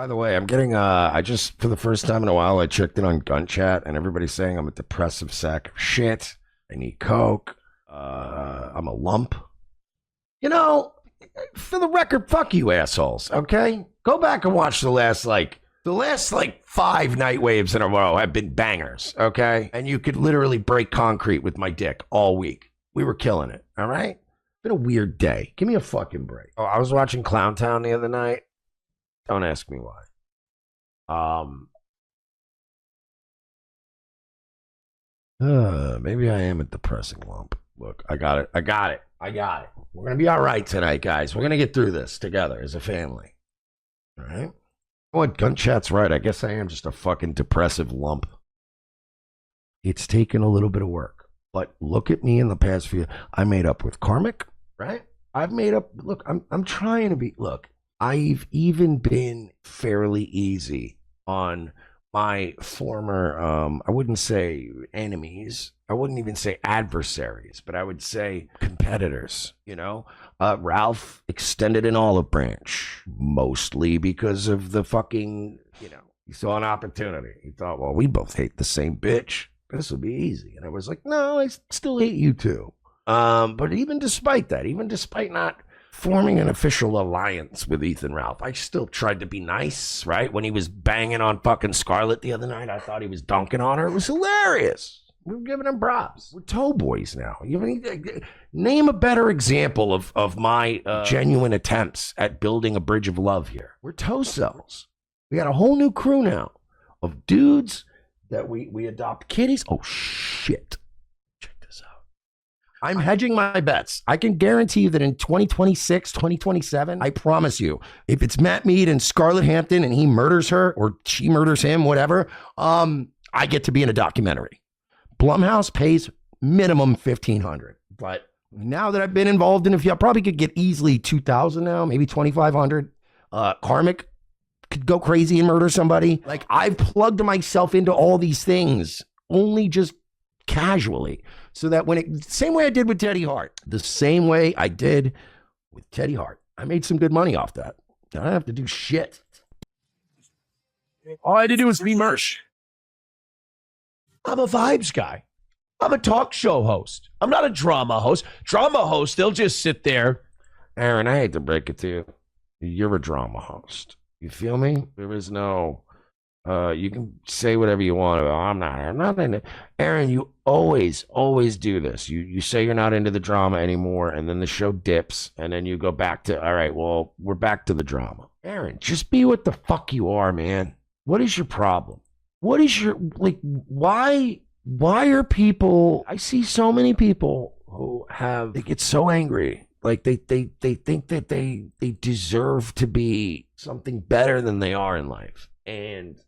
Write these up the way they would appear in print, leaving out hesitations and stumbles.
By the way, I'm getting I just for the first time in a while I checked in on Gun Chat and everybody's saying I'm a depressive sack of shit. I need coke. I'm a lump. You know, for the record, fuck you assholes, okay? Go back and watch the last 5 night waves in a row have been bangers, okay? And you could literally break concrete with my dick all week. We were killing it, all right? Been a weird day. Give me a fucking break. Oh, I was watching Clown Town the other night. Don't ask me why. Maybe I am a depressing lump. Look, I got it. We're gonna be all right tonight, guys. We're gonna get through this together as a family. All right? What? Gun Chat's right. I guess I am just a fucking depressive lump. It's taken a little bit of work, but look at me in the past few. I made up with Karmic, right? I've made up. Look, I'm trying to be. Look, I've even been fairly easy on my former, I wouldn't say enemies. I wouldn't even say adversaries, but I would say competitors, you know? Ralph extended an olive branch, mostly because of the fucking, he saw an opportunity. He thought, well, we both hate the same bitch. This will be easy. And I was like, no, I still hate you too. But even despite that, even despite not forming an official alliance with Ethan Ralph, I still tried to be nice, right? When he was banging on fucking Scarlett the other night, I thought he was dunking on her. It was hilarious. We were giving him props. We're toe boys now. Name a better example of my genuine attempts at building a bridge of love here. We're toe cells. We got a whole new crew now of dudes that we adopt kitties. Oh, shit. I'm hedging my bets. I can guarantee you that in 2026, 2027, I promise you, if it's Matt Mead and Scarlett Hampton and he murders her or she murders him, whatever, I get to be in a documentary. Blumhouse pays minimum $1,500. But now that I've been involved in I probably could get easily $2,000 now, maybe $2,500. Karmic could go crazy and murder somebody. Like, I've plugged myself into all these things, only just casually. So that same way I did with Teddy Hart, the same way I did with Teddy Hart. I made some good money off that. I don't have to do shit. All I had to do was be MERSH. I'm a vibes guy. I'm a talk show host. I'm not a drama host. Drama hosts, they'll just sit there. Aaron, I hate to break it to you. You're a drama host. You feel me? There is no... you can say whatever you want. I'm not into. Aaron, you always do this. You say you're not into the drama anymore, and then the show dips, and then you go back to, all right, well, we're back to the drama. Aaron, just be what the fuck you are, man. What is your problem? What is your, why are people, I see so many people who they get so angry. Like they think that they deserve to be something better than they are in life. And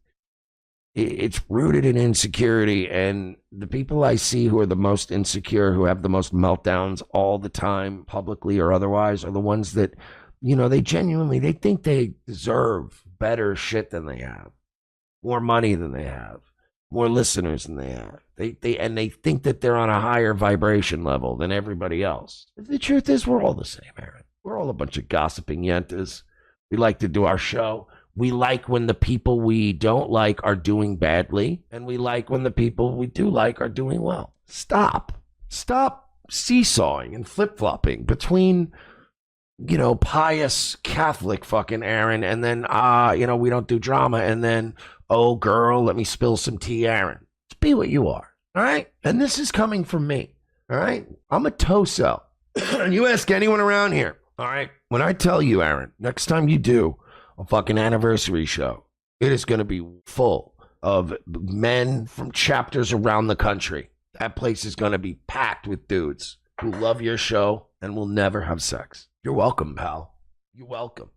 it's rooted in insecurity, and the people I see who are the most insecure, who have the most meltdowns all the time, publicly or otherwise, are the ones that, they think they deserve better shit than they have, more money than they have, more listeners than they have. They think that they're on a higher vibration level than everybody else. The truth is, we're all the same, Aaron. We're all a bunch of gossiping yentas. We like to do our show. We like when the people we don't like are doing badly, and we like when the people we do like are doing well. Stop seesawing and flip-flopping between, pious Catholic fucking Aaron, and then, we don't do drama, and then, oh, girl, let me spill some tea, Aaron. Just be what you are, all right? And this is coming from me, all right? I'm a toe cell. And you ask anyone around here, all right? When I tell you, Aaron, next time you do a fucking anniversary show, it is going to be full of men from chapters around the country. That place is going to be packed with dudes who love your show and will never have sex. You're welcome, pal. You're welcome.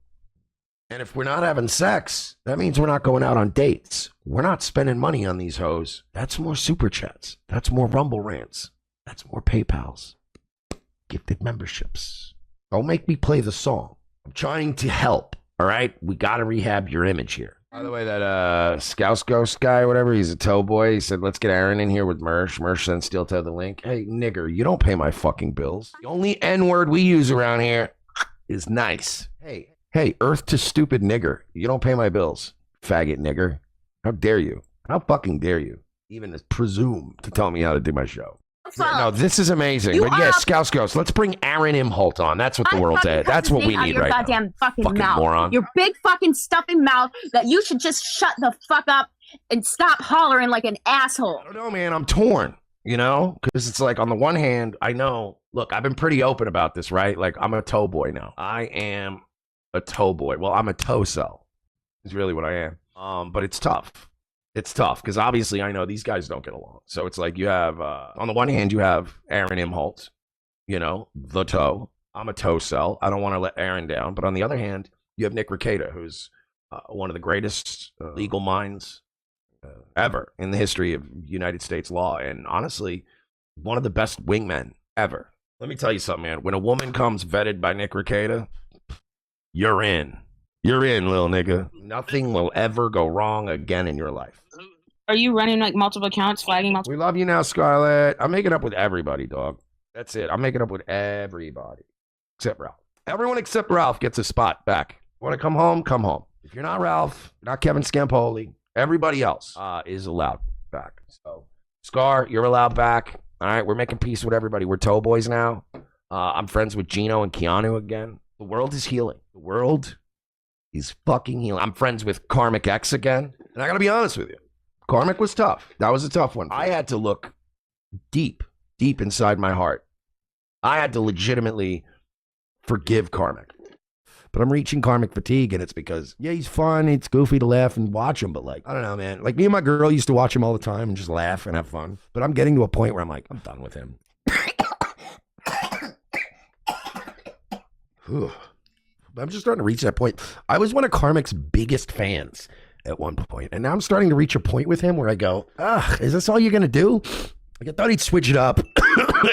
And if we're not having sex, that means we're not going out on dates. We're not spending money on these hoes. That's more super chats. That's more Rumble rants. That's more PayPals. Gifted memberships. Don't make me play the song. I'm trying to help. All right, we got to rehab your image here. By the way, that Scouse Ghost guy, whatever, he's a toe boy. He said, let's get Aaron in here with MERSH. MERSH sent Steel Toe the link. Hey, nigger, you don't pay my fucking bills. The only N-word we use around here is nice. Hey, Hey, earth to stupid nigger. You don't pay my bills, faggot nigger. How dare you? How fucking dare you even presume to tell me how to do my show? No, this is amazing. But yeah, Scouse Ghost, let's bring Aaron Imholt on. That's what the world's at. That's what we need right now. Goddamn fucking mouth. Moron. Your big fucking stuffing mouth that you should just shut the fuck up and stop hollering like an asshole. I don't know, man. I'm torn, you know? Because it's like, on the one hand, I know, look, I've been pretty open about this, right? Like, I'm a toe boy now. I am a toe boy. Well, I'm a toe cell is really what I am. But it's tough. It's tough because obviously I know these guys don't get along. So it's like you have, on the one hand, you have Aaron Imholt, you know, the toe. I'm a toe cell. I don't want to let Aaron down. But on the other hand, you have Nick Rekieta, who's one of the greatest legal minds ever in the history of United States law. And honestly, one of the best wingmen ever. Let me tell you something, man. When a woman comes vetted by Nick Rekieta, you're in. You're in, little nigga. Nothing will ever go wrong again in your life. Are you running like multiple accounts, flagging multiple? We love you now, Scarlett. I'm making up with everybody, dog. That's it. I'm making up with everybody except Ralph. Everyone except Ralph gets a spot back. Want to come home? Come home. If you're not Ralph, not Kevin Scampoli, everybody else is allowed back. So, Scar, you're allowed back. All right, we're making peace with everybody. We're toe boys now. I'm friends with Gino and Keanu again. The world is healing. The world is fucking healing. I'm friends with Karmic X again. And I got to be honest with you. Karmic was tough. That was a tough one. I had to look deep inside my heart. I had to legitimately forgive Karmic. But I'm reaching karmic fatigue, and it's because, yeah, he's fun. It's goofy to laugh and watch him. But, like, I don't know, man. Like, me and my girl used to watch him all the time and just laugh and have fun. But I'm getting to a point where I'm like, I'm done with him. I'm just starting to reach that point. I was one of Karmic's biggest fans at one point, and now I'm starting to reach a point with him where I go, is this all you're going to do? Like, I thought he'd switch it up,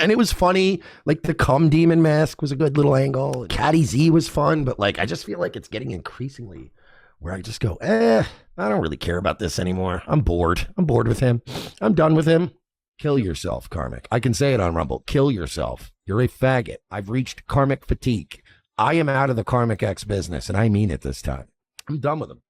and it was funny. Like, the cum demon mask was a good little angle. Caddy Z was fun, but, like, I just feel like it's getting increasingly where I just go, I don't really care about this anymore. I'm bored. I'm bored with him. I'm done with him. Kill yourself, Karmic. I can say it on Rumble. Kill yourself. You're a faggot. I've reached karmic fatigue. I am out of the Karmic X business, and I mean it this time. I'm done with him.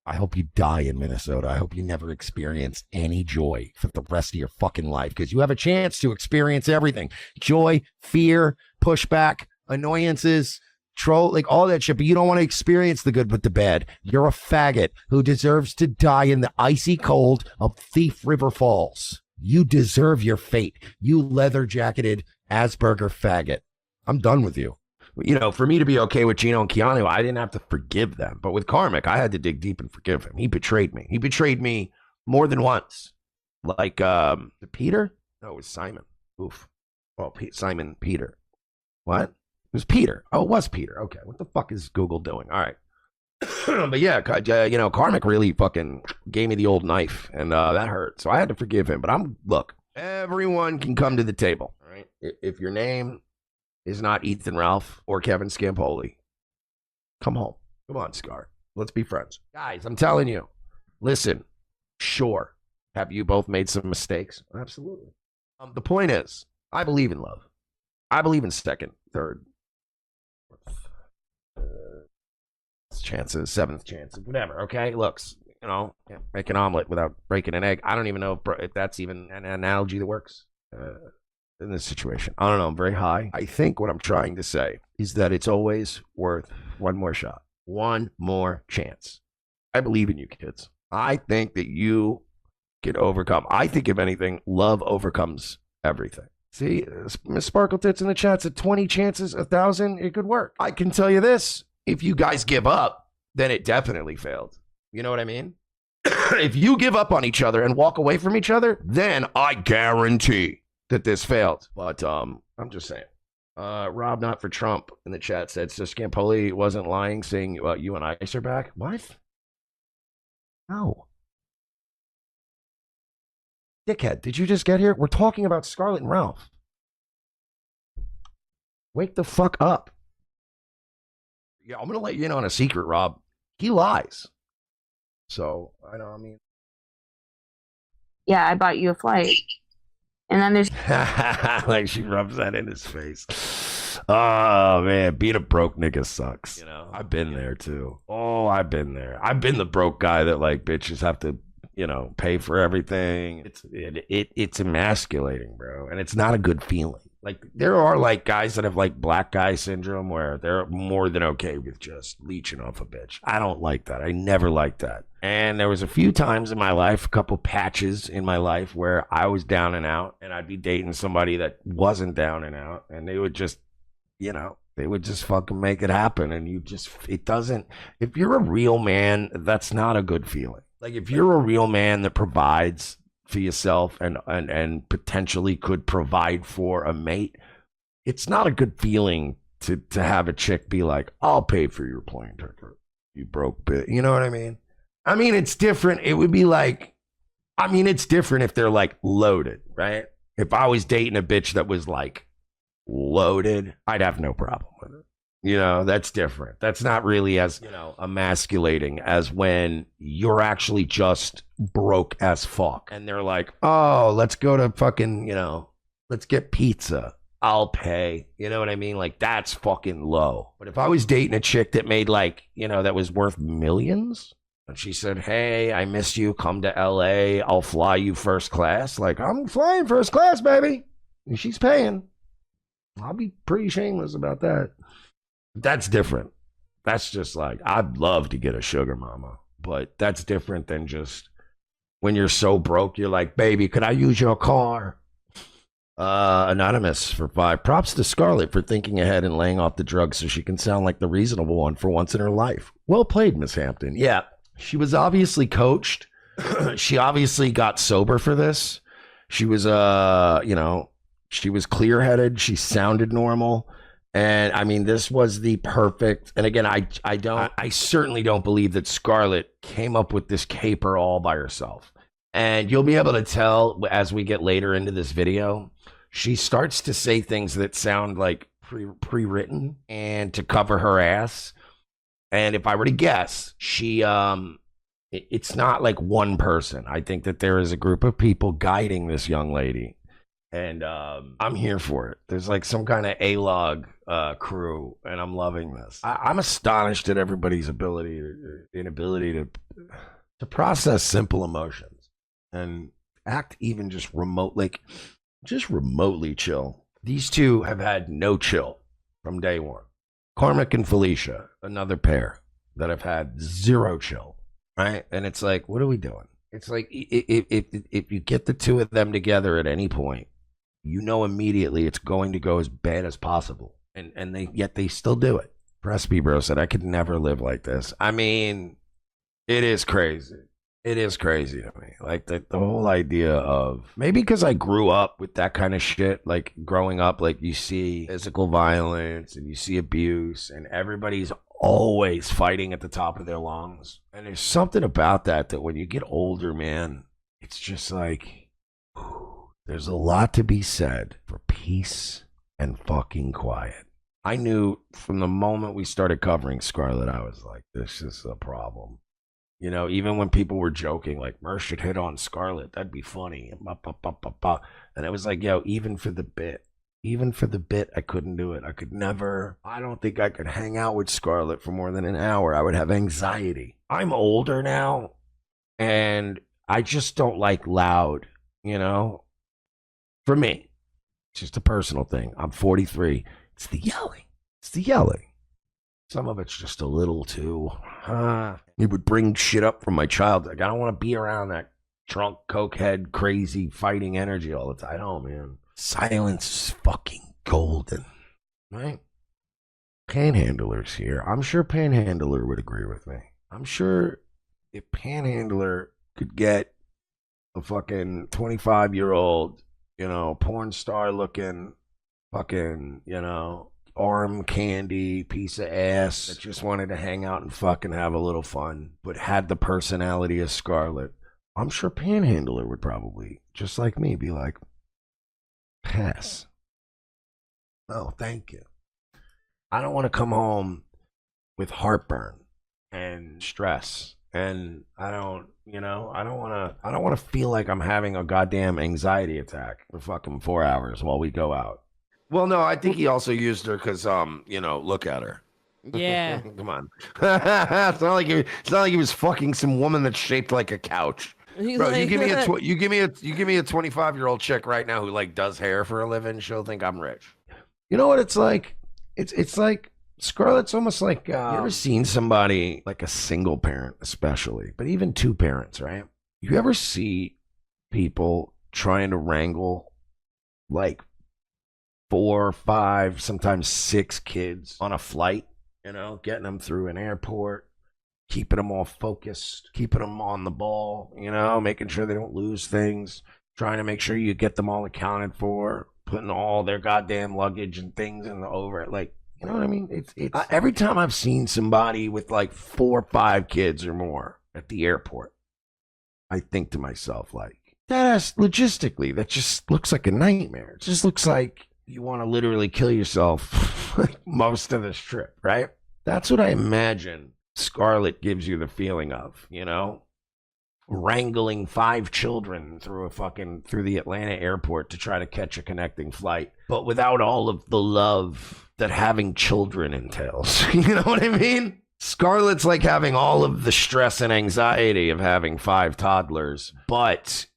I hope you die in Minnesota. I hope you never experience any joy for the rest of your fucking life, because you have a chance to experience everything. Joy, fear, pushback, annoyances, troll, like all that shit, but you don't want to experience the good with the bad. You're a faggot who deserves to die in the icy cold of Thief River Falls. You deserve your fate, you leather-jacketed Asperger faggot. I'm done with you. You know, for me to be okay with Gino and Keanu, I didn't have to forgive them. But with Karmic, I had to dig deep and forgive him. He betrayed me. He betrayed me more than once. Like, Peter? No, it was Simon. Oof. Oh, Simon Peter. What? It was Peter. Oh, it was Peter. Okay. What the fuck is Google doing? All right. But yeah, you know, Karmic really fucking gave me the old knife, and that hurt. So I had to forgive him. But look, everyone can come to the table. All right. If your name is not Ethan Ralph or Kevin Scampoli, come home. Come on, Scar. Let's be friends. Guys, I'm telling you. Listen, sure. Have you both made some mistakes? Absolutely. The point is, I believe in love. I believe in second, third, chances, seventh chances, whatever, okay? Looks, you know, make an omelet without breaking an egg. I don't even know if that's even an analogy that works. In this situation, I don't know. I'm very high. I think what I'm trying to say is that it's always worth one more shot, one more chance. I believe in you kids. I think that you can overcome. I think, if anything, love overcomes everything. See, Miss Sparkle Tits in the chat said 20 chances, 1,000, it could work. I can tell you this: if you guys give up, then it definitely failed. You know what I mean? If you give up on each other and walk away from each other, then I guarantee that this failed. But I'm just saying. Rob Not for Trump in the chat said, so Scampoli wasn't lying, saying you and ICE are back. What? No. Dickhead, did you just get here? We're talking about Scarlett and Ralph. Wake the fuck up. Yeah, I'm going to let you in on a secret, Rob. He lies. So, I know, I mean. Yeah, I bought you a flight. And then there's like she rubs that in his face. Oh man, being a broke nigga sucks. You know, I've been there too. Oh, I've been there. I've been the broke guy that like bitches have to, you know, pay for everything. It's emasculating, bro, and it's not a good feeling. Like there are like guys that have like black guy syndrome where they're more than okay with just leeching off a bitch. I don't like that. I never liked that. And there was a few times in my life, a couple patches in my life where I was down and out and I'd be dating somebody that wasn't down and out and they would just, you know, they would just fucking make it happen. And you just, it doesn't, if you're a real man, that's not a good feeling. Like if you're a real man that provides for yourself and potentially could provide for a mate, it's not a good feeling to have a chick be like, I'll pay for your plane ticket, you broke bitch. You know what I mean? I mean, it's different. It would be like, I mean, it's different if they're like loaded, right? If I was dating a bitch that was like loaded, I'd have no problem with it. You know, that's different. That's not really as, you know, emasculating as when you're actually just broke as fuck. And they're like, oh, let's go to fucking, you know, let's get pizza. I'll pay. You know what I mean? Like, that's fucking low. But if I was dating a chick that made like, you know, that was worth millions, and she said, hey, I miss you. Come to LA. I'll fly you first class. Like, I'm flying first class, baby. And she's paying. I'll be pretty shameless about that. That's different. That's just like, I'd love to get a sugar mama, but that's different than just when you're so broke, you're like, baby, could I use your car? Anonymous for 5. Props to Scarlett for thinking ahead and laying off the drugs so she can sound like the reasonable one for once in her life. Well played, Miss Hampton. Yeah, she was obviously coached. She obviously got sober for this. She was, you know, she was clear-headed. She sounded normal. And I mean, this was the perfect, and again, I certainly don't believe that Scarlett came up with this caper all by herself. And you'll be able to tell as we get later into this video, she starts to say things that sound like pre-written and to cover her ass. And if I were to guess, she, it's not like one person. I think that there is a group of people guiding this young lady. And I'm here for it. There's like some kind of A-log crew, and I'm loving this. I'm astonished at everybody's inability to process simple emotions and act even just remotely chill. These two have had no chill from day one. Carmick and Felicia, another pair that have had zero chill, right? And it's like, what are we doing? It's like if you get the two of them together at any point, you know immediately it's going to go as bad as possible. And yet they still do it. Presby Bro said, I could never live like this. I mean, it is crazy. It is crazy to me. Like the whole idea of, maybe because I grew up with that kind of shit, like growing up, like you see physical violence and you see abuse and everybody's always fighting at the top of their lungs. And there's something about that when you get older, man, it's just like, there's a lot to be said for peace and fucking quiet. I knew from the moment we started covering Scarlett, I was like, this is a problem. You know, even when people were joking, like, MERSH should hit on Scarlett, that'd be funny. And it was like, yo, even for the bit, I couldn't do it. I don't think I could hang out with Scarlett for more than an hour. I would have anxiety. I'm older now, and I just don't like loud, you know? For me, it's just a personal thing. I'm 43. It's the yelling. Some of it's just a little too. It would bring shit up from my childhood. I don't want to be around that drunk, cokehead, crazy, fighting energy all the time. I don't, man. Silence is fucking golden, right? Panhandler's here. I'm sure Panhandler would agree with me. I'm sure if Panhandler could get a fucking 25-year-old, you know, porn star looking, fucking, you know, arm candy piece of ass that just wanted to hang out and fucking have a little fun, but had the personality of Scarlett, I'm sure Panhandler would probably, just like me, be like, pass. Oh, thank you. I don't want to come home with heartburn and stress. And I don't want to feel like I'm having a goddamn anxiety attack for fucking 4 hours while we go out. Well, no, I think he also used her because, look at her. Yeah. Come on. It's not like he was fucking some woman that's shaped like a couch. He's Bro, like, you give me a 25-year-old chick right now who like does hair for a living, she'll think I'm rich. You know what it's like? It's like Scarlett's almost like you ever seen somebody like a single parent, especially, but even two parents, right? You ever see people trying to wrangle like 4, 5, sometimes 6 kids on a flight, getting them through an airport, keeping them all focused, keeping them on the ball, making sure they don't lose things, trying to make sure you get them all accounted for, putting all their goddamn luggage and things in the over, like, you know what I mean? It's every time I've seen somebody with like 4 or 5 kids or more at the airport, I think to myself, like, logistically, that just looks like a nightmare. It just looks like you want to literally kill yourself like most of this trip, right? That's what I imagine Scarlett gives you the feeling of, wrangling 5 children through the Atlanta airport to try to catch a connecting flight, but without all of the love that having children entails. You know what I mean? Scarlett's like having all of the stress and anxiety of having 5 toddlers, but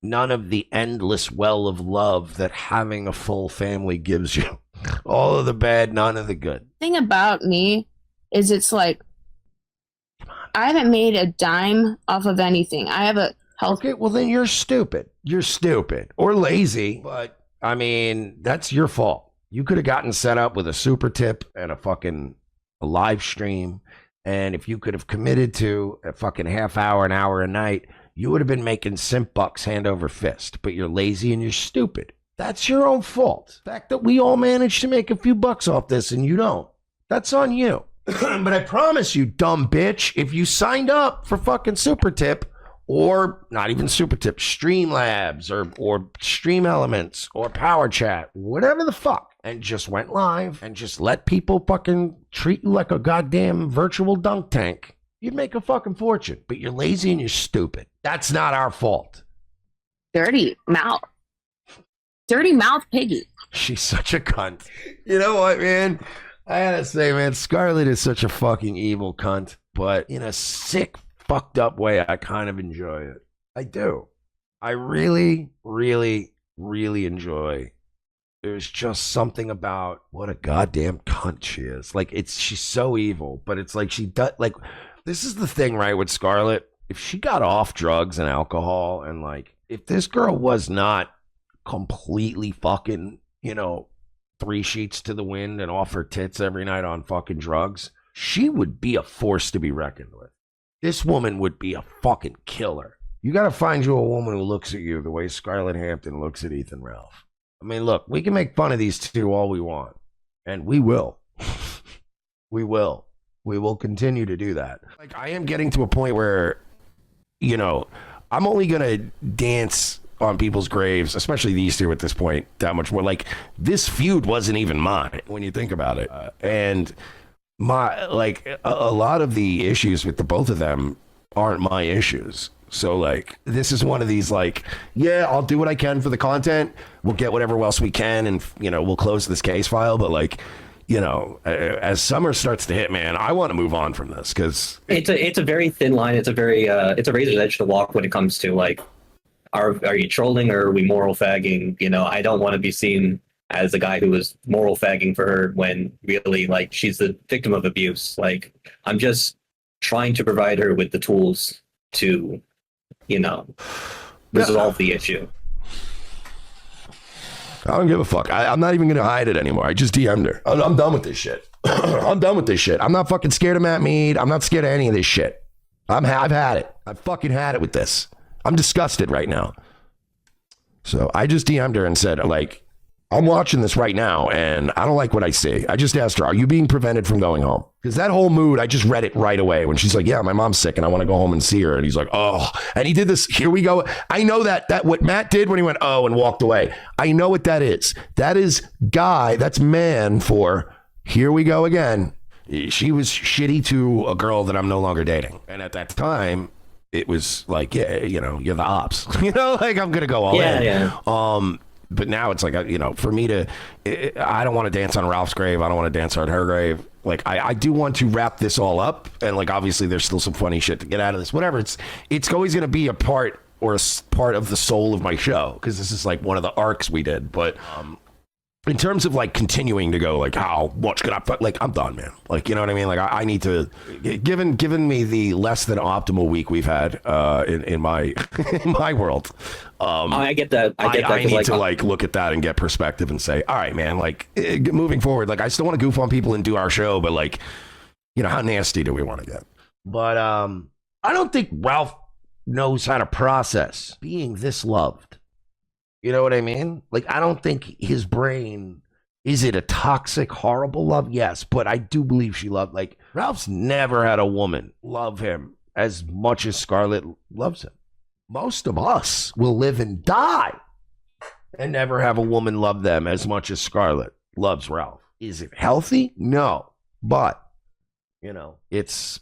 none of the endless well of love that having a full family gives you. All of the bad, none of the good. Thing about me is it's like I haven't made a dime off of anything. I have a health. Okay, well then you're stupid. You're stupid or lazy, but I mean, that's your fault. You could have gotten set up with a super tip and a live stream. And if you could have committed to a fucking half hour, an hour a night, you would have been making simp bucks hand over fist. But you're lazy and you're stupid. That's your own fault. The fact that we all managed to make a few bucks off this and you don't, that's on you. But I promise you, dumb bitch, if you signed up for fucking Super Tip, or not even Super Tip, Streamlabs or Stream Elements or Power Chat, whatever the fuck, and just went live and just let people fucking treat you like a goddamn virtual dunk tank, you'd make a fucking fortune. But you're lazy and you're stupid. That's not our fault. Dirty mouth. Dirty mouth piggy. She's such a cunt. You know what, man? I gotta say, man, Scarlett is such a fucking evil cunt, but in a sick, fucked up way, I kind of enjoy it. I do. I really, really, really enjoy. There's just something about what a goddamn cunt she is. Like, she's so evil, but it's like she does, like, this is the thing, right, with Scarlett. If she got off drugs and alcohol, and like, if this girl was not completely fucking, 3 sheets to the wind and off her tits every night on fucking drugs, she would be a force to be reckoned with. This woman would be a fucking killer. You got to find you a woman who looks at you the way Scarlett Hampton looks at Ethan Ralph. I mean, look, we can make fun of these two all we want, and we will. We will. We will continue to do that. Like, I am getting to a point where, I'm only going to dance on people's graves, especially these two at this point, that much more. Like, this feud wasn't even mine when you think about it. And a lot of the issues with the both of them aren't my issues. So like, this is one of these, like, yeah, I'll do what I can for the content. We'll get whatever else we can. And, we'll close this case file. But like, as summer starts to hit, man, I want to move on from this because it's a very thin line. It's a very, it's a razor's edge to walk when it comes to like, are you trolling or are we moral fagging? I don't want to be seen as a guy who was moral fagging for her when really, like, she's the victim of abuse. Like, I'm just trying to provide her with the tools to, resolve the issue. I don't give a fuck. I'm not even going to hide it anymore. I just DM'd her. I'm done with this shit. I'm done with this shit. I'm not fucking scared of Matt Mead. I'm not scared of any of this shit. I've had it. I've fucking had it with this. I'm disgusted right now. So I just DM'd her and said, like, I'm watching this right now and I don't like what I see. I just asked her, are you being prevented from going home? Because that whole mood, I just read it right away when she's like, yeah, my mom's sick and I want to go home and see her. And he's like, oh, and he did this. Here we go. I know that what Matt did when he went, oh, and walked away. I know what that is. That is that's man for here we go again. She was shitty to a girl that I'm no longer dating. And at that time, it was like, yeah, you're the ops. Like, I'm going to go all in. Yeah. But now it's like, you know, for me to, I don't want to dance on Ralph's grave. I don't want to dance on her grave. Like, I do want to wrap this all up. And like, obviously there's still some funny shit to get out of this, whatever. It's always going to be a part or a part of the soul of my show. Cause this is like one of the arcs we did. But, in terms of like continuing to go, like how much could I like I'm done, man. Like, you know what I mean? Like I need to, given me the less than optimal week we've had in my in my world. I get that. I need to like look at that and get perspective and say, all right, man. Like moving forward, like I still want to goof on people and do our show, but like, you know, how nasty do we want to get? But I don't think Ralph knows how to process being this loved. You know what I mean? Like, I don't think his brain, is it a toxic, horrible love? Yes, but I do believe she loved, like, Ralph's never had a woman love him as much as Scarlett loves him. Most of us will live and die and never have a woman love them as much as Scarlett loves Ralph. Is it healthy? No, but, you know, it's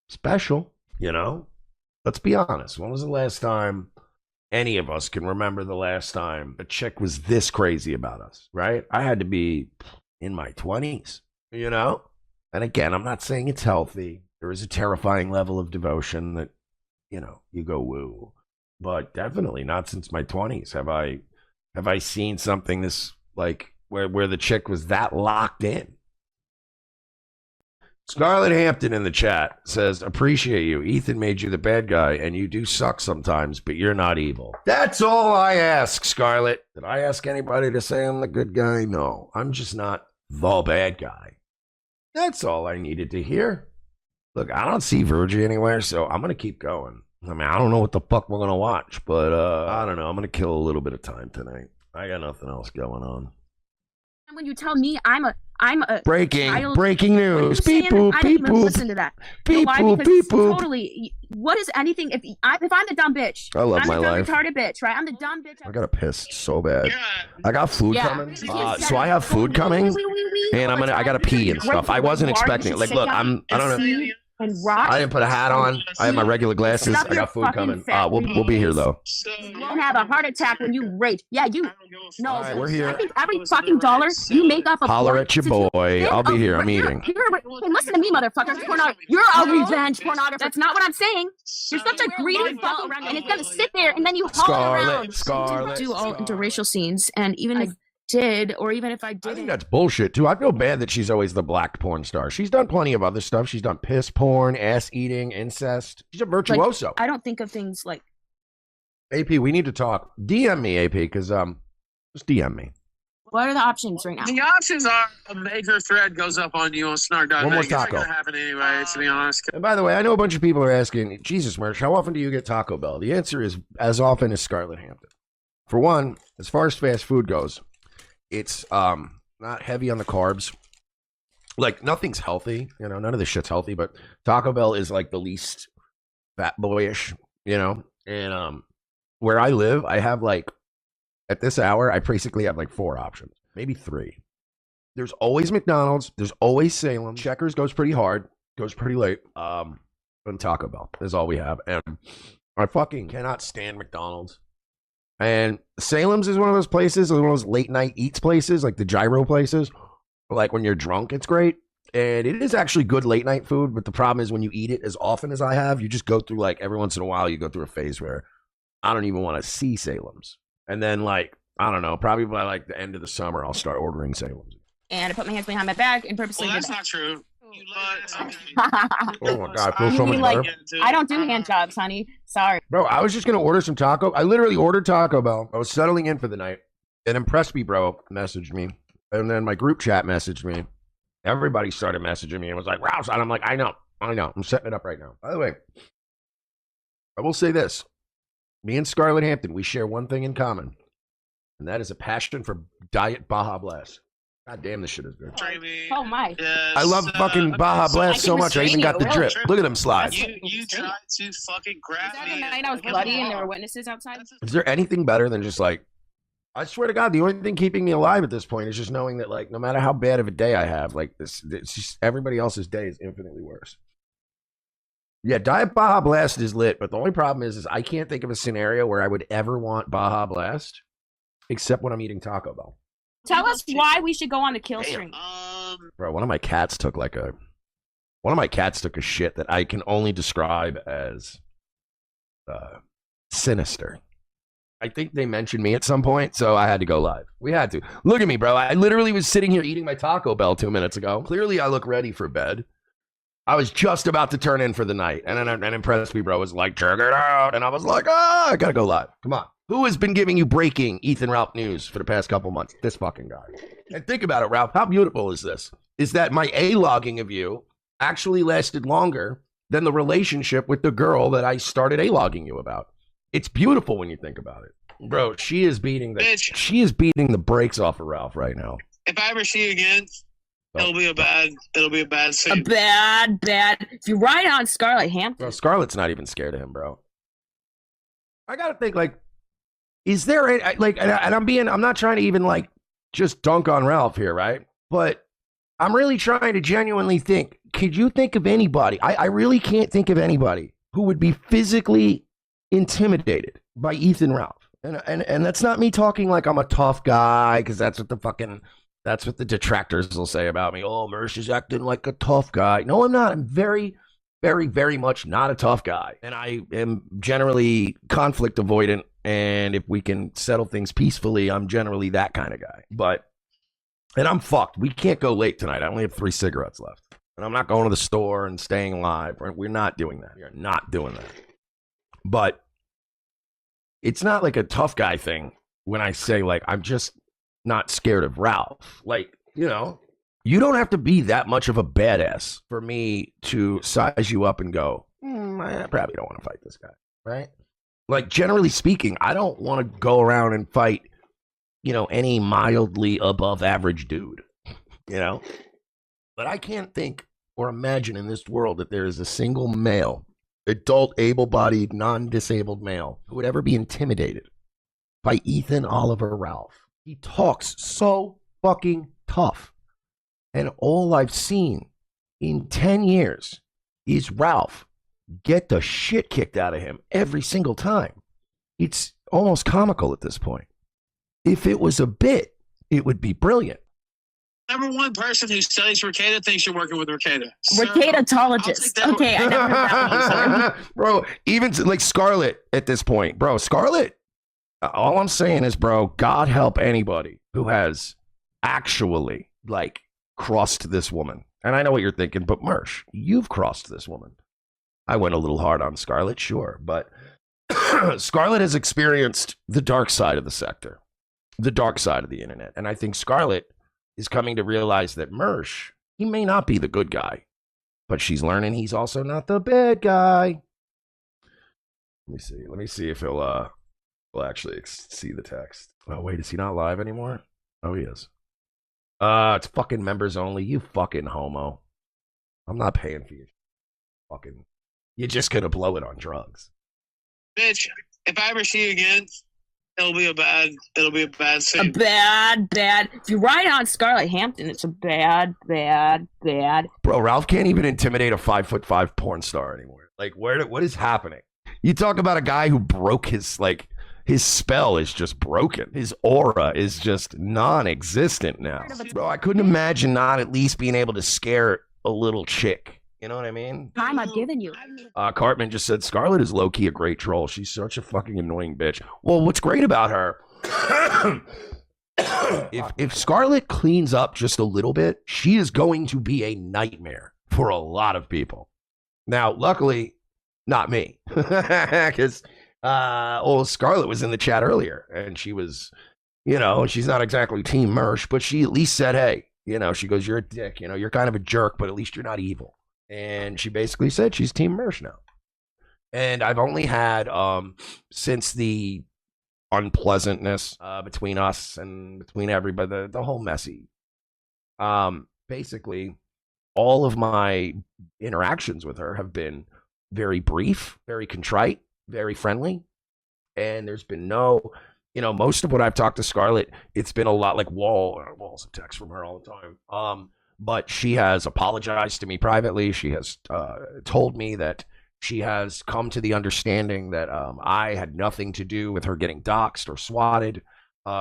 special, you know? Let's be honest. When was the last time any of us can remember the last time a chick was this crazy about us, right? I had to be in my 20s, you know? And again, I'm not saying it's healthy. There is a terrifying level of devotion that, you know, you go woo. But definitely not since my 20s have I seen something this, like, where the chick was that locked in. Scarlett Hampton in the chat says, appreciate you. Ethan made you the bad guy, and you do suck sometimes, but you're not evil. That's all I ask, Scarlett. Did I ask anybody to say I'm the good guy? No, I'm just not the bad guy. That's all I needed to hear. Look, I don't see Virgie anywhere, so I'm going to keep going. I mean, I don't know what the fuck we're going to watch, but I don't know. I'm going to kill a little bit of time tonight. I got nothing else going on. When you tell me I'm a breaking news. Beep Beep boop, I didn't beep even boop. listen to that. Beep You know why? boop, Because beep boop. totally. What is anything? If I'm the dumb bitch, I love I'm my the dumb life. retarded bitch, right? I'm the dumb bitch. I gotta piss so bad. I got food coming. So I have food coming, and I gotta pee and stuff. I wasn't expecting it. Like, look, I don't know. And rock. I didn't put a hat on. I have my regular glasses. Stop I got your food coming. fucking We'll be here though. You won't have a heart attack when you rage. Yeah, you. No, All right, we're here. I think every fucking dollar you make off of Holler at your boy. I'll be here. I'm eating. Hey, listen to me, motherfucker. You're a revenge pornographer. That's not what I'm saying. You're such a greedy fuck, and it's gonna sit there, and then you haul around. Scarlett. Do all interracial scenes, and even if I did, or even if I I didn't, think that's bullshit too. I feel bad that she's always the black porn star. She's done plenty of other stuff. She's done piss porn, ass eating, incest. She's a virtuoso. I don't think of things like. AP, we need to talk. DM me, AP, because just DM me. What are the options right now? The options are a major thread goes up on you on snark.net. One more It's not taco. gonna happen anyway, to be honest. And by the way, I know a bunch of people are asking, Jesus, Mersh, how often do you get Taco Bell? The answer is as often as Scarlett Hampton. For one, as far as fast food goes, it's not heavy on the carbs. Like, nothing's healthy. You know, none of this shit's healthy, but Taco Bell is like the least fat boyish, you know? And where I live, I have like, at this hour, I basically have like 4 options, maybe 3. There's always McDonald's. There's always Salem. Checkers goes pretty hard, goes pretty late. And Taco Bell is all we have. And I fucking cannot stand McDonald's. And Salem's is one of those places, one of those late night eats places, like the gyro places. Like when you're drunk, it's great. And it is actually good late night food. But the problem is when you eat it as often as I have, you just go through like every once in a while, you go through a phase where I don't even want to see Salem's. And then like, I don't know, probably by like the end of the summer, I'll start ordering Salem's. And I put my hands behind my back and purposely Well, did that's that. not true. Oh my God, I feel so much like, better. I don't do hand jobs, honey. Sorry. Bro, I was just going to order some taco. I literally ordered Taco Bell. I was settling in for the night. And Impressed Me Bro messaged me. And then my group chat messaged me. Everybody started messaging me and was like, Rouse. And I'm like, I know. I'm setting it up right now. By the way, I will say this. Me and Scarlett Hampton, we share one thing in common. And that is a passion for Diet Baja Blast. God damn, this shit is good. Oh my. Yes, I love fucking Baja Blast so can much. I even got the drip. Look at them slides. You tried to fucking grab Is that me. the night I was bloody and there were witnesses outside? Is there anything better than just like, I swear to God, the only thing keeping me alive at this point is just knowing that, like, no matter how bad of a day I have, like, it's just everybody else's day is infinitely worse. Yeah, Diet Baja Blast is lit, but the only problem is I can't think of a scenario where I would ever want Baja Blast except when I'm eating Taco Bell. Tell us why we should go on the kill streak. Bro, one of my cats took a shit that I can only describe as sinister. I think they mentioned me at some point, so I had to go live. We had to. Look at me, bro. I literally was sitting here eating my Taco Bell 2 minutes ago. Clearly, I look ready for bed. I was just about to turn in for the night, and then an impressed me, bro, was like, check it out. And I was like, I gotta go live. Come on. Who has been giving you breaking Ethan Ralph news for the past couple months? This fucking guy. And think about it, Ralph. How beautiful is this? Is that my A-logging of you actually lasted longer than the relationship with the girl that I started A-logging you about. It's beautiful when you think about it. Bro, she is beating the brakes off of Ralph right now. If I ever see you again, it'll be a bad scene. A bad. If you ride on Scarlett Hampton. Bro, Scarlett's not even scared of him, bro. I gotta think, like, is there a, like, and I'm not trying to even like just dunk on Ralph here, right? But I'm really trying to genuinely think. Could you think of anybody? I really can't think of anybody who would be physically intimidated by Ethan Ralph. And that's not me talking like I'm a tough guy, because that's what the detractors will say about me. Oh, MERSH is acting like a tough guy. No, I'm not. I'm very, very, very much not a tough guy. And I am generally conflict avoidant. And if we can settle things peacefully, I'm generally that kind of guy. And I'm fucked. We can't go late tonight. I only have 3 cigarettes left. And I'm not going to the store and staying live. We're not doing that. We're not doing that. But it's not like a tough guy thing when I say, like, I'm just not scared of Ralph. Like, you know, you don't have to be that much of a badass for me to size you up and go, I probably don't want to fight this guy, right? Like, generally speaking, I don't want to go around and fight, you know, any mildly above average dude, you know? But I can't think or imagine in this world that there is a single male, adult, able-bodied, non-disabled male who would ever be intimidated by Ethan Oliver Ralph. He talks so fucking tough. And all I've seen in 10 years is Ralph get the shit kicked out of him every single time. It's almost comical at this point. If it was a bit, it would be brilliant. Number one person who studies Ricada thinks you're working with Ricada. Ricadatologist. Okay, I never heard that one. Bro, even like Scarlett at this point. Bro, Scarlett, all I'm saying is, bro, God help anybody who has actually, like, crossed this woman. And I know what you're thinking, but MERSH, you've crossed this woman. I went a little hard on Scarlett, sure, but Scarlett has experienced the dark side of the sector, the dark side of the internet. And I think Scarlett is coming to realize that MERSH, he may not be the good guy, but she's learning he's also not the bad guy. Let me see if he'll actually see the text. Oh, wait, is he not live anymore? Oh, he is. It's fucking members only, you fucking homo. I'm not paying for you. Fucking, you're just gonna blow it on drugs. Bitch, if I ever see you again, it'll be a bad scene. A bad. If you ride on Scarlett Hampton, it's a bad. Bro, Ralph can't even intimidate a 5'5" porn star anymore. Like, what is happening? You talk about a guy who broke his spell is just broken. His aura is just non-existent now. Bro, I couldn't imagine not at least being able to scare a little chick. You know what I mean? Time I've given you. Cartman just said, Scarlett is low-key a great troll. She's such a fucking annoying bitch. Well, what's great about her, if Scarlett cleans up just a little bit, she is going to be a nightmare for a lot of people. Now, luckily, not me. Because, Scarlett was in the chat earlier, and she was, you know, she's not exactly Team MERSH, but she at least said, hey, you know, she goes, you're a dick. You know, you're kind of a jerk, but at least you're not evil. And she basically said she's Team MERSH now. And I've only had, since the unpleasantness between us and between everybody, the whole messy, basically, all of my interactions with her have been very brief, very contrite, very friendly. And there's been no, you know, most of what I've talked to Scarlett, it's been a lot like walls of text from her all the time. But she has apologized to me privately. She has told me that she has come to the understanding that I had nothing to do with her getting doxxed or swatted.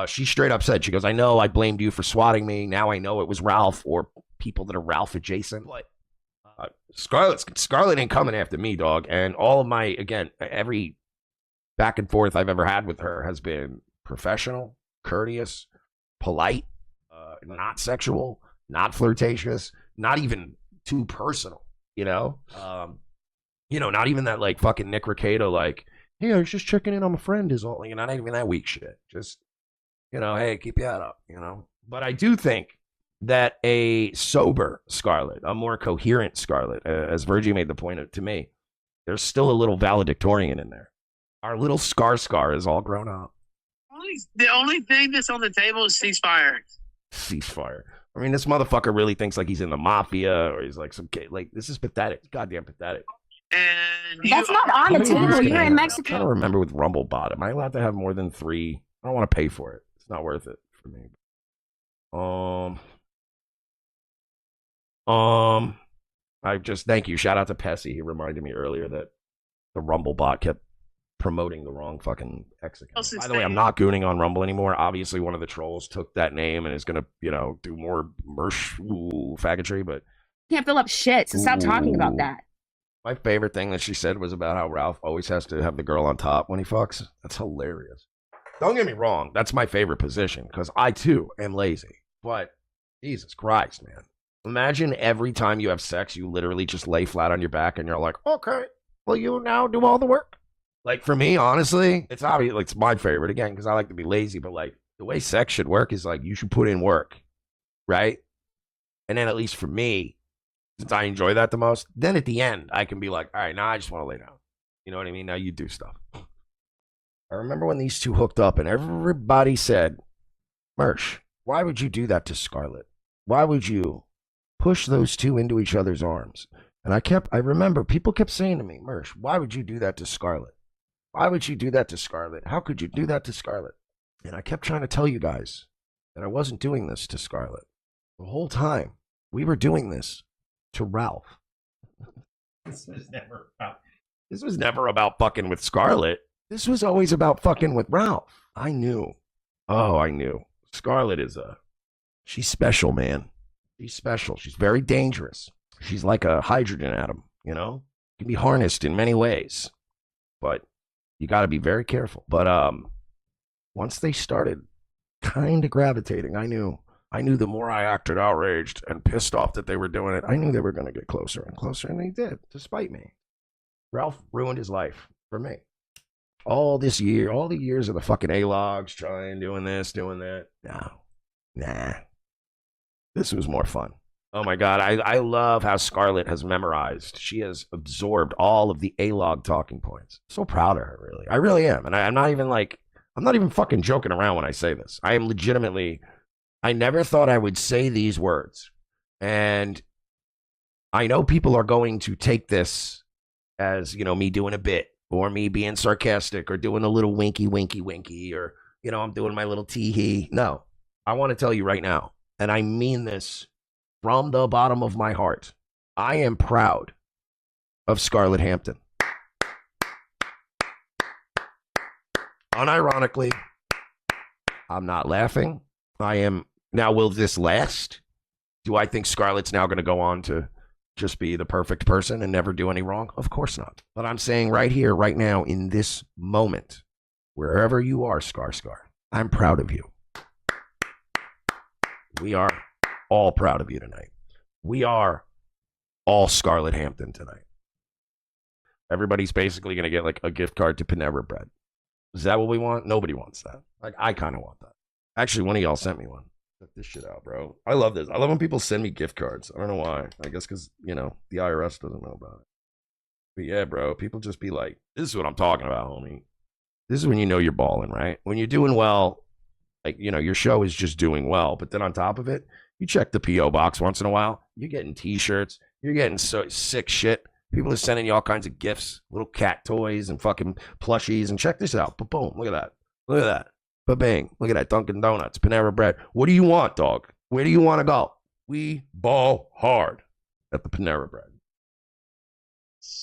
She straight up said, she goes, I know I blamed you for swatting me. Now I know it was Ralph or people that are Ralph adjacent. But Scarlett ain't coming after me, dog. And all of my, again, every back and forth I've ever had with her has been professional, courteous, polite, not sexual, not flirtatious, not even too personal, you know? Not even that like fucking Nick Ricado, like, hey, I was just checking in on my friend is all, not even that weak shit. Just, hey, keep your head up, But I do think that a sober Scarlett, a more coherent Scarlett, as Virgie made the point to me, there's still a little valedictorian in there. Our little Scar is all grown up. The only thing that's on the table is ceasefire. Ceasefire. I mean, this motherfucker really thinks like he's in the mafia or he's like some kid. Like, this is pathetic. Goddamn pathetic. And That's not on the table. You're in I'm Mexico. trying to remember with Rumblebot. Am I allowed to have more than 3? I don't want to pay for it. It's not worth it for me. I just thank you. Shout out to Pessy. He reminded me earlier that the Rumblebot kept promoting the wrong fucking X account. By the way, I'm not gooning on Rumble anymore. Obviously, one of the trolls took that name and is gonna, do more MERSH faggotry. But Can't fill up shit, so stop talking about that. my favorite thing that she said was about how Ralph always has to have the girl on top when he fucks. That's hilarious. Don't get me wrong. That's my favorite position because I too am lazy. But Jesus Christ, man. Imagine every time you have sex, you literally just lay flat on your back and you're like, okay, well, you now do all the work. Like for me, honestly, it's obvious. Like, it's my favorite again because I like to be lazy. But like the way sex should work is like you should put in work, right? And then at least for me, since I enjoy that the most, then at the end I can be like, all right, now I just want to lay down. You know what I mean? Now you do stuff. I remember when these two hooked up and everybody said, MERSH, why would you do that to Scarlett? Why would you push those two into each other's arms? And I remember people kept saying to me, MERSH, why would you do that to Scarlett? Why would you do that to Scarlett? How could you do that to Scarlett? And I kept trying to tell you guys that I wasn't doing this to Scarlett. The whole time, we were doing this to Ralph. This was never about fucking with Scarlett. This was always about fucking with Ralph. I knew. Oh, I knew. Scarlett she's special, man. She's special. She's very dangerous. She's like a hydrogen atom, Can be harnessed in many ways. But you got to be very careful. But once they started kind of gravitating, I knew the more I acted outraged and pissed off that they were doing it, I knew they were going to get closer and closer, and they did, despite me. Ralph ruined his life for me. All the years of the fucking A-logs, trying, doing this, doing that. Nah. This was more fun. Oh my God, I love how Scarlett has memorized. She has absorbed all of the A-log talking points. So proud of her, really. I really am. And I'm not even fucking joking around when I say this. I am legitimately, I never thought I would say these words. And I know people are going to take this as, me doing a bit or me being sarcastic or doing a little winky, or, I'm doing my little tee-hee. No, I want to tell you right now, and I mean this from the bottom of my heart, I am proud of Scarlett Hampton. Unironically, I'm not laughing. I am. Now, will this last? Do I think Scarlett's now going to go on to just be the perfect person and never do any wrong? Of course not. But I'm saying right here, right now, in this moment, wherever you are, Scar, I'm proud of you. We are all proud of you tonight. We are all Scarlett Hampton tonight. Everybody's basically going to get like a gift card to Panera Bread. Is that what we want? Nobody wants that. Like, I kind of want that. Actually, one of y'all sent me one. Check this shit out, bro. I love this. I love when people send me gift cards. I don't know why. I guess because, the IRS doesn't know about it. But yeah, bro, people just be like, this is what I'm talking about, homie. This is when you know you're balling, right? When you're doing well, like, your show is just doing well. But then on top of it, you check the P.O. box once in a while. You're getting T-shirts. You're getting so sick shit. People are sending you all kinds of gifts, little cat toys and fucking plushies. And check this out. Boom. Look at that. Look at that. Ba-bang. Look at that. Dunkin' Donuts, Panera Bread. What do you want, dog? Where do you want to go? We ball hard at the Panera Bread.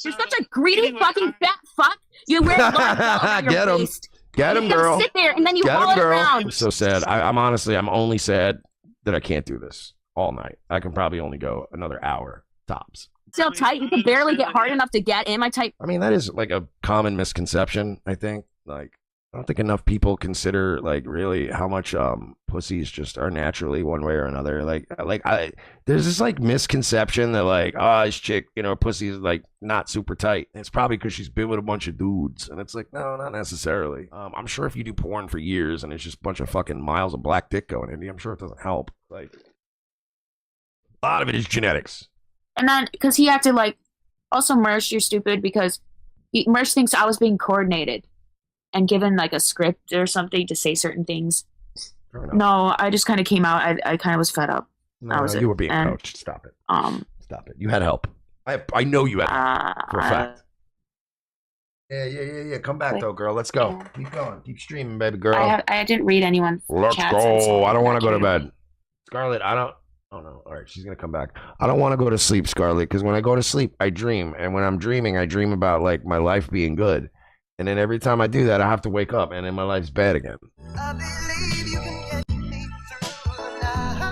You're such a greedy fucking fat fuck. You wear long belt around your waist. Get him, It's gonna girl. sit there and then you Get haul him, it girl. around. I'm so sad. I'm honestly, I'm only sad that I can't do this all night. I can probably only go another hour tops. So tight, you can barely get hard enough to get in my tight. I mean, that is like a common misconception, I think. Like, I don't think enough people consider like really how much pussies just are naturally one way or another. There's this like misconception that like, oh, this chick, you know, pussy is like not super tight. It's probably because she's been with a bunch of dudes, and it's like, no, not necessarily. I'm sure if you do porn for years and it's just a bunch of fucking miles of black dick going in you, I'm sure it doesn't help. Like, a lot of it is genetics. And then, because he acted like, also, MERSH, you're stupid because MERSH thinks I was being coordinated and given like a script or something to say certain things. No, I just kind of came out. I kind of was fed up. No, you were being coached. Stop it. Stop it. You had help. I know you had help for a fact. Yeah. Come back though, girl. Let's go. Keep going. Keep streaming, baby girl. I didn't read anyone's Let's chats, go. so I don't want to go to curious. bed. Scarlett, I don't. Oh no. All right, she's gonna come back. I don't want to go to sleep, Scarlett, because when I go to sleep, I dream, and when I'm dreaming, I dream about like my life being good, and then every time I do that, I have to wake up, and then my life's bad again.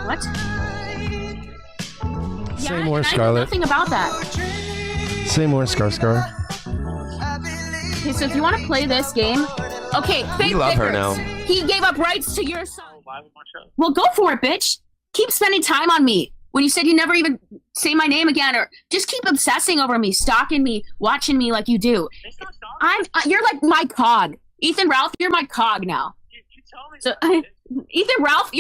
What? Say more, I know Scarlett. nothing about that. Say more, Scar. Okay, so if you want to play this game, okay, We love her now. He gave up rights to your son. Well, go for it, bitch. Keep spending time on me. When you said you never even say my name again, or just keep obsessing over me, stalking me, watching me like you do. You're like my cog. Ethan Ralph, you're my cog now. So, Ethan Ralph,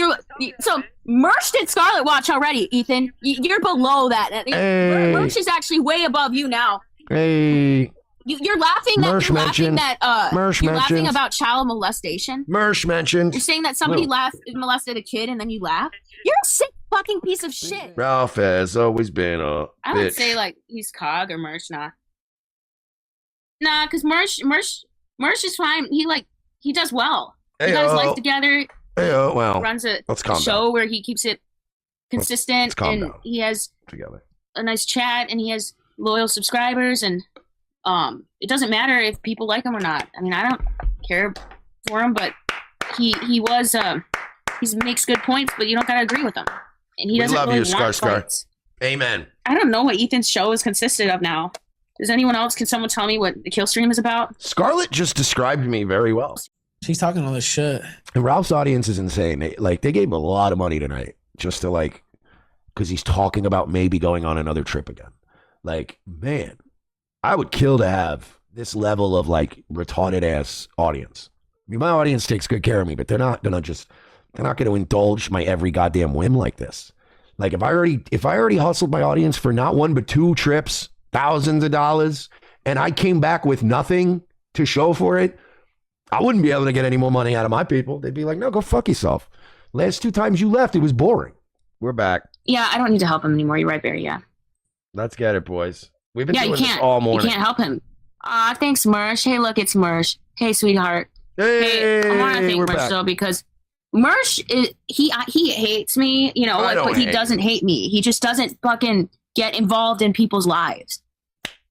so MERSH did Scarlet Watch already, Ethan. You're below that. Hey. MERSH is actually way above you now. Hey, You're laughing that MERSH you're laughing mentioned. that MERSH you're laughing mentioned. about child molestation. MERSH mentioned. You're saying that somebody No. molested a kid and then you laugh? You're a sick fucking piece of shit. Ralph has always been a I would bitch. say like he's cog or MERSH, nah, because MERSH is fine. He does well. He got his life together. Well, Runs a let's calm show where he keeps it consistent, let's calm and down. he has together. a nice chat, and he has loyal subscribers, and it doesn't matter if people like him or not. I mean, I don't care for him, but he makes good points, but you don't gotta agree with him, and he We doesn't love really you, want Scar. fights. Amen. I don't know what Ethan's show is consisted of now. Does anyone else? Can someone tell me what the kill stream is about? Scarlett just described me very well. She's talking all this shit. And Ralph's audience is insane. They gave him a lot of money tonight just to like, because he's talking about maybe going on another trip again. Like, man, I would kill to have this level of like retarded ass audience. I mean, my audience takes good care of me, but they're not gonna indulge my every goddamn whim like this. Like, if I already hustled my audience for not one but two trips, thousands of dollars, and I came back with nothing to show for it, I wouldn't be able to get any more money out of my people. They'd be like, no, go fuck yourself. Last two times you left, it was boring. We're back. Yeah, I don't need to help him anymore. You're right, Barry. Yeah. Let's get it, boys. We've been Yeah, doing you this can't. all morning. You can't help him. Thanks, MERSH. Hey, look, it's MERSH. Hey, sweetheart. Hey, I want to thank we're MERSH back. though, because MERSH is he hates me, you know, I don't but he hate doesn't hate me. He just doesn't fucking get involved in people's lives.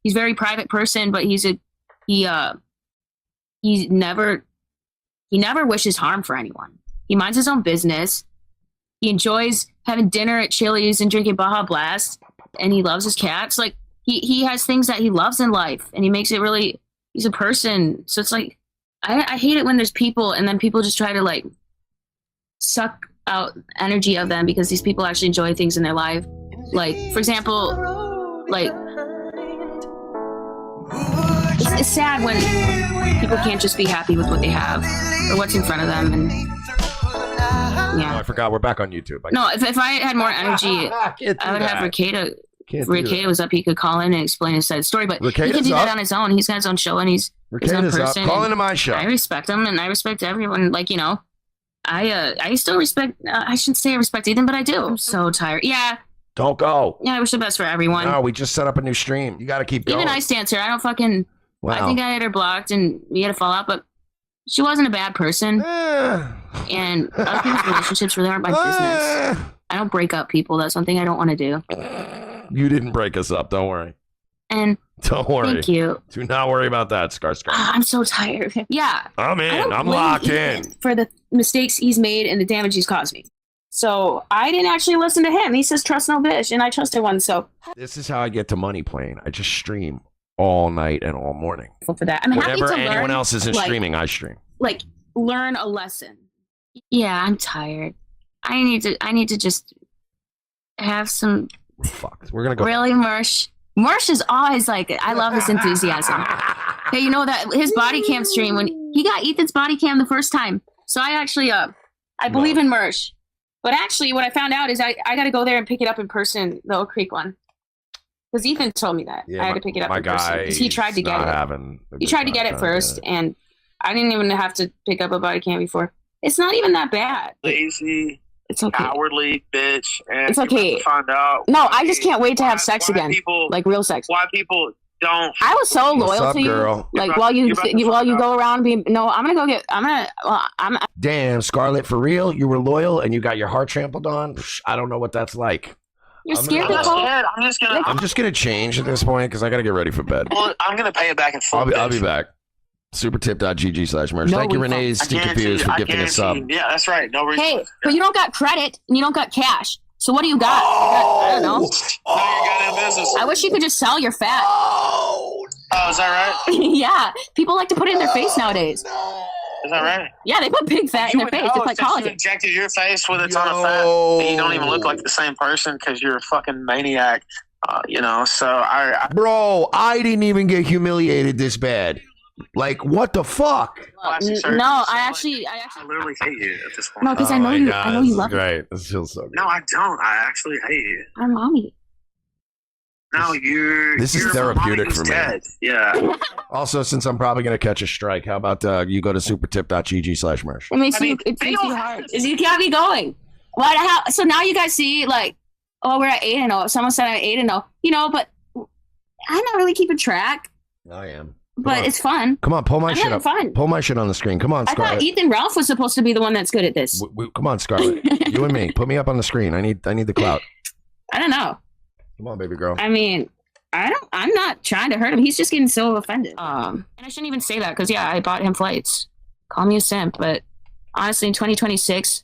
He's a very private person, but he never wishes harm for anyone. He minds his own business. He enjoys having dinner at Chili's and drinking Baja Blast, and he loves his cats. Like he has things that he loves in life, and he makes it really. He's a person, so it's like I hate it when there's people, and then people just try to like suck out energy of them because these people actually enjoy things in their life. Like, for example, like it's sad when people can't just be happy with what they have or what's in front of them. And yeah, Oh, I forgot. We're back on YouTube. no, if I had more energy, I would have Ricada. If Ricada was up, he could call in and explain his side of the story, but he can Ricada's do that up. on his own. He's got his own show, and he's his own Ricada's up. person. Call and into my show. I respect him, and I respect everyone. Like, you know, I still respect. I shouldn't say I respect Ethan, but I do. I'm so tired. Yeah, Don't go. I wish the best for everyone. No, we just set up a new stream. You got to keep going. Even Ice Dancer, I don't fucking. Wow. I think I had her blocked, and we had a fallout, but she wasn't a bad person. And other people's relationships really aren't my business. I don't break up people. That's something I don't want to do. You didn't break us up. Don't worry. And Don't worry. thank you. Do not worry about that, Scarlett. I'm so tired. Yeah. I'm I in. don't I'm blame locked Ethan in. for the mistakes he's made and the damage he's caused me. So I didn't actually listen to him. He says trust no bitch, and I trusted one. So This is how I get to money playing. I just stream all night and all morning. for that, I'm happy Whenever to anyone learn, else isn't like- streaming, I stream. like learn a lesson. Yeah, I'm tired. I need to just have some Fuck. We're gonna go. really Mersh. Mersh is always like, I love his enthusiasm. Hey, you know that his body cam stream when he got Ethan's body cam the first time. So I actually I believe in Mersh. But actually what I found out is I gotta go there and pick it up in person, the Oak Creek one. Because Ethan told me that. I had to pick it up in person. Because he tried to get it. He tried to get it first, and I didn't even have to pick up a body cam before. It's not even that bad. Lazy, It's okay. cowardly bitch. And It's okay. you're about to find out. No, I just can't wait to have sex why again. People, Like real sex. why people don't. I was so What's loyal up, to you. girl? Like You're while you about to while you find go around being I'm Damn, Scarlett, for real? You were loyal and you got your heart trampled on? Psh, I don't know what that's like. you're I'm scared gonna- to I'm call. scared. I'm just gonna change at this point because I gotta get ready for bed. I'm gonna pay it back in full. I'll be back. Supertip.gg/merch. No Thank you, refund. Renee I Stick guarantee Confused, for I gifting us up. guarantee- Yeah, that's right. No reason. Hey, but you don't got credit and you don't got cash. So what do you got? I don't know. None of your goddamn business. I wish you could just sell your fat. Oh, is that right? Yeah, people like to put it in their face nowadays. Is that right? Yeah, they put big fat in their would face. know It's like since you collagen. injected your face with a ton of fat, and you don't even look like the same person because you're a fucking maniac. So I Bro, I didn't even get humiliated this bad. Like, what the fuck? plastic surgery, No, so, I like, actually I literally hate you at this point. no, because I know you. I know you love it. Great. This feels so good. No, I don't. I actually hate you. I'm mommy. No, you're. This is you're therapeutic mommy who's for me. dead. Yeah. Also, since I'm probably going to catch a strike, how about you go to supertip.gg/merch? It makes I mean, you. It they makes don't you have hard. to- You can't be going. What? How? So now you guys see, like, oh, we're at 8-0. Someone said I'm 8-0. But I'm not really keeping track. I am. But it's fun. Come on, pull my I'm shit having up. fun. Pull my shit on the screen. Come on, I thought Scarlett. Ethan Ralph was supposed to be the one that's good at this. Come on, Scarlett. You and me. Put me up on the screen. I need the clout. I don't know. Come on, baby girl. I mean, I'm not trying to hurt him. He's just getting so offended. And I shouldn't even say that because yeah, I bought him flights. Call me a simp, but honestly, in 2026,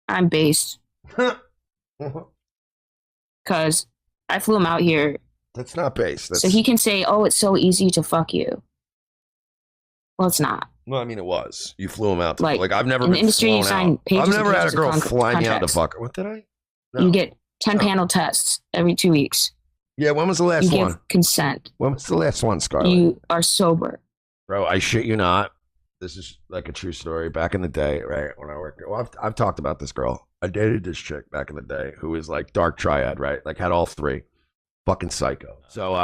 I'm based because I flew him out here That's not base. That's, so he can say, "Oh, it's so easy to fuck you." Well, it's not. well, I mean, it was. You flew him out. To, Like, like I've never in the been industry, you flown sign out. pages I've and never had a pages of girl fly me out to contracts. fuck. What did I? No. You get 10 panel tests every 2 weeks. Yeah, when was the last You give one? consent. When was the last one, Scarlett? You are sober. Bro, I shit you not. This is like a true story. Back in the day, right, when I worked, well, I've talked about this girl. I dated this chick back in the day who was like dark triad, right? Like had all three. Fucking psycho. So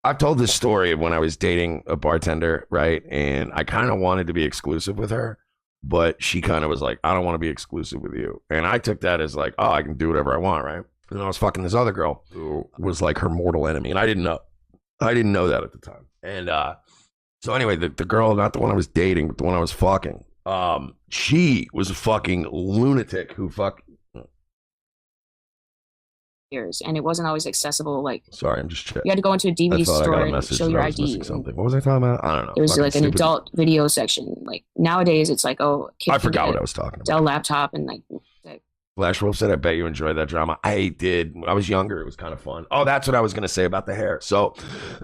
I've told this story of when I was dating a bartender, right? And I kind of wanted to be exclusive with her, but she kind of was like, I don't want to be exclusive with you. And I took that as like, oh, I can do whatever I want, right? And I was fucking this other girl who was like her mortal enemy. And I didn't know. I didn't know that at the time. And so anyway, the girl, not the one I was dating, but the one I was fucking, she was a fucking lunatic who Years, and it wasn't always accessible. Like, sorry, I'm just checking. you had to go into a I DVD thought I store got a and message show that your I was missing ID. something. What was I talking about? I don't know. It was Fucking like an stupid- adult video section. Like nowadays, it's like, oh, I forgot what I was talking about. Dell laptop and like Flash Wolf said, I bet you enjoyed that drama. I did. When I was younger, it was kind of fun. Oh, that's what I was going to say about the hair. So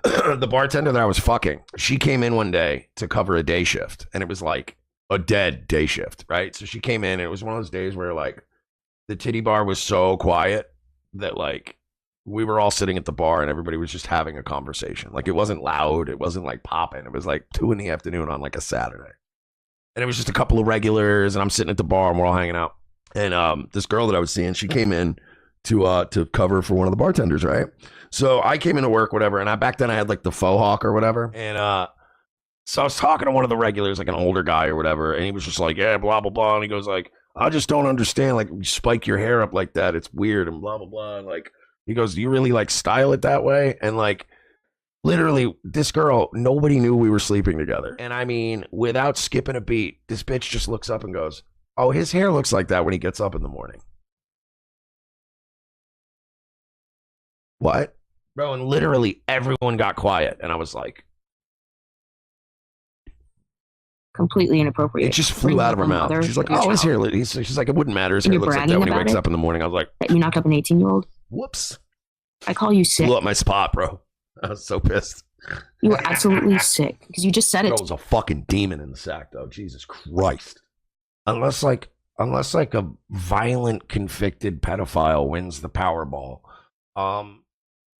the bartender that I was fucking, she came in one day to cover a day shift. And it was like a dead day shift, right? So she came in and it was one of those days where like the titty bar was so quiet that like we were all sitting at the bar and everybody was just having a conversation. Like it wasn't loud. It wasn't like popping. It was like 2 PM on like a Saturday. And it was just a couple of regulars and I'm sitting at the bar and we're all hanging out. And this girl that I was seeing, she came in to cover for one of the bartenders, right? So I came into work, whatever, and back then I had like the faux hawk or whatever. And so I was talking to one of the regulars, like an older guy or whatever, and he was just like, yeah, blah, blah, blah. And he goes like, I just don't understand, like, you spike your hair up like that. It's weird and blah, blah, blah. And like, he goes, do you really like style it that way? And like, literally, this girl, nobody knew we were sleeping together. And I mean, without skipping a beat, this bitch just looks up and goes, oh, his hair looks like that when he gets up in the morning. What? Bro, and literally everyone got quiet. And I was like, completely inappropriate. it just flew out of her mouth. She's like, oh, his hair. She's like, it wouldn't matter. His hair looks like that when he wakes up in the morning. I was like, that you knocked up an 18-year-old? Whoops. I call you sick. Blew up my spot, bro. I was so pissed. You were absolutely sick because you just said it. Girl was a fucking demon in the sack, though. Jesus Christ. Unless like a violent convicted pedophile wins the Powerball, I'm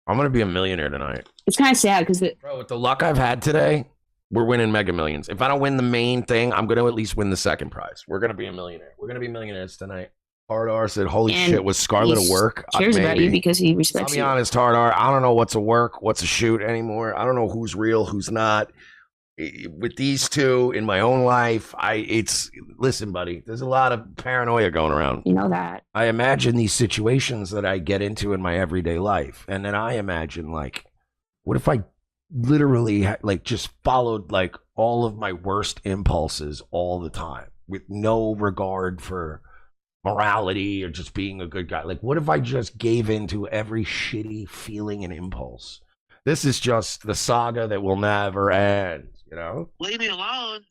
gonna be a millionaire tonight. It's kind of sad because Bro, with the luck I've had today, we're winning Mega Millions. If I don't win the main thing, I'm gonna at least win the second prize. We're gonna be a millionaire. We're gonna be millionaires tonight. Hard R said, "Holy shit, was Scarlett a work?" Cares about you because he respects you. I'll be honest, Hard R. I don't know what's a work, what's a shoot anymore. I don't know who's real, who's not. With these two in my own life, listen, buddy. There's a lot of paranoia going around. You know that. I imagine these situations that I get into in my everyday life, and then I imagine like, what if I literally like just followed like all of my worst impulses all the time with no regard for morality or just being a good guy? Like, what if I just gave in to every shitty feeling and impulse? This is just the saga that will never end, you know? Leave me alone.